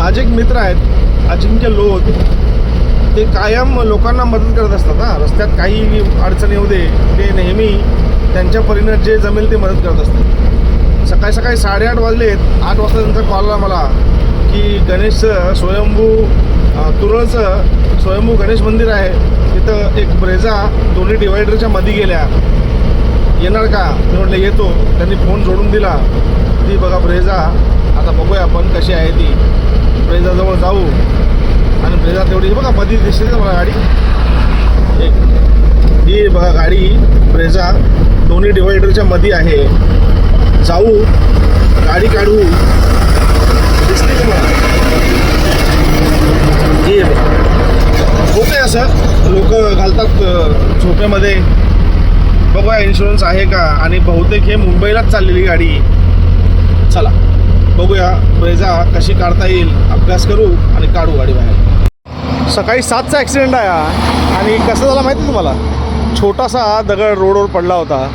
माझे एक मित्र आहेत अजिंक्य लोध, ते कायम लोकांना मदत करत असतात. रस्त्यात काही अडचण येऊ दे, ते नेहमी त्यांच्या परीनं जे जमेल ते मदत करत असतात. सकाळी 8:30 वाजलेत. 8 वाजता त्यांचा कॉल आला मला की गणेशचं स्वयंभू तुरळचं स्वयंभू गणेश मंदिर आहे, तिथं एक ब्रेझा दोन्ही डिवायडरच्या मध्ये गेल्या, येणार का? मी म्हटलं येतो. त्यांनी फोन जोडून दिला. ती बघा ब्रेझा, आता बघूया आपण कशी आहे ती. ब्रेझाजवळ जाऊ आणि ब्रेझा तेवढी बघा मध्ये दिसते का मला गाडी, एक ही बघा गाडी ब्रेझा दोन्ही डिवायडरच्या मध्ये आहे. जाऊ गाडी काढू, दिसते का मला? हे होते असं लोक घालतात झोपेमध्ये. बघूया इन्शुरन्स आहे का. आणि बहुतेक हे मुंबईलाच चाललेली गाडी. चला बघूया ब्रेझा कशी काढता येईल, अभ्यास करू आणि काढू गाडी बाहेर. सकाळी 7चा ॲक्सिडेंट आहे आणि कसं झालं माहिती तुम्हाला? छोटासा दगड रोडवर पडला होता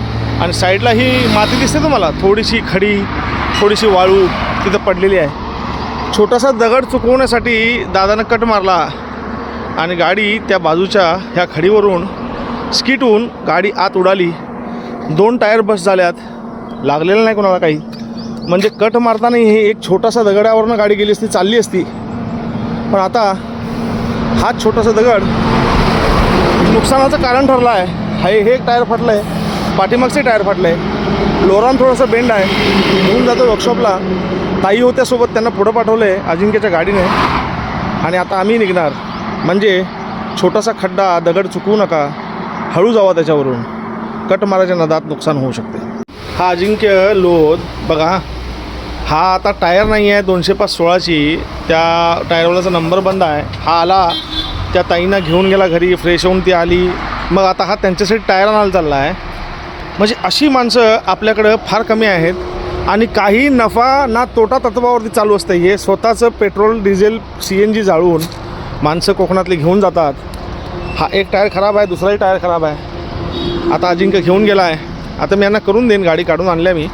आणि साईडला ही माती दिसते तुम्हाला, थोडीशी खडी, थोडीशी वाळू तिथं पडलेली आहे. छोटासा दगड चुकवण्यासाठी दादानं कट मारला आणि गाडी त्या बाजूच्या ह्या खडीवरून स्किट होऊन गाडी आत उडाली. 2 टायर बस झाल्यात, लागलेलं नाही कोणाला काही. म्हणजे कट मारताना हे एक छोटासा दगडावरनं गाडी गेली असती, चालली असती. पण आता हा छोटासा दगड नुकसानाचं कारण ठरला आहे. हे एक टायर फाटलं आहे, पाठीमागचे टायर फाटलं आहे, लोरान थोडंसं बेंड आहे. घेऊन जातो वर्कशॉपला. ताई होत्या सोबत, त्यांना पुढं पाठवलं आहे अजिंक्यच्या गाडीने. आणि आता आम्ही निघणार. म्हणजे छोटासा खड्डा, दगड चुकवू नका, हळू जावा त्याच्यावरून, कट मारायच्या नादात नुकसान होऊ शकते. हा अजिंक्य लोध बघा, हा आता टायर नाही आहे 205/16ची, त्या टायरवाल्याचा नंबर बंद आहे. हा आला, त्या ताईंना घेऊन गेला घरी, फ्रेश होऊन ती आली. मग आता हा त्यांच्यासाठी टायर आणायला चालला आहे. म्हणजे अशी माणसं आपल्याकडं फार कमी आहेत आणि काही नफा ना तोटा तत्वावरती चालू असतं. हे स्वतःचं पेट्रोल, डिझेल, CNG जाळून माणसं कोकणातली घेऊन जातात. हा एक टायर खराब आहे, दुसराही टायर खराब आहे. आता अजिंक्य घेऊन गेला आहे. आता मी यांना करून देईन, गाडी काढून आणल्या मी.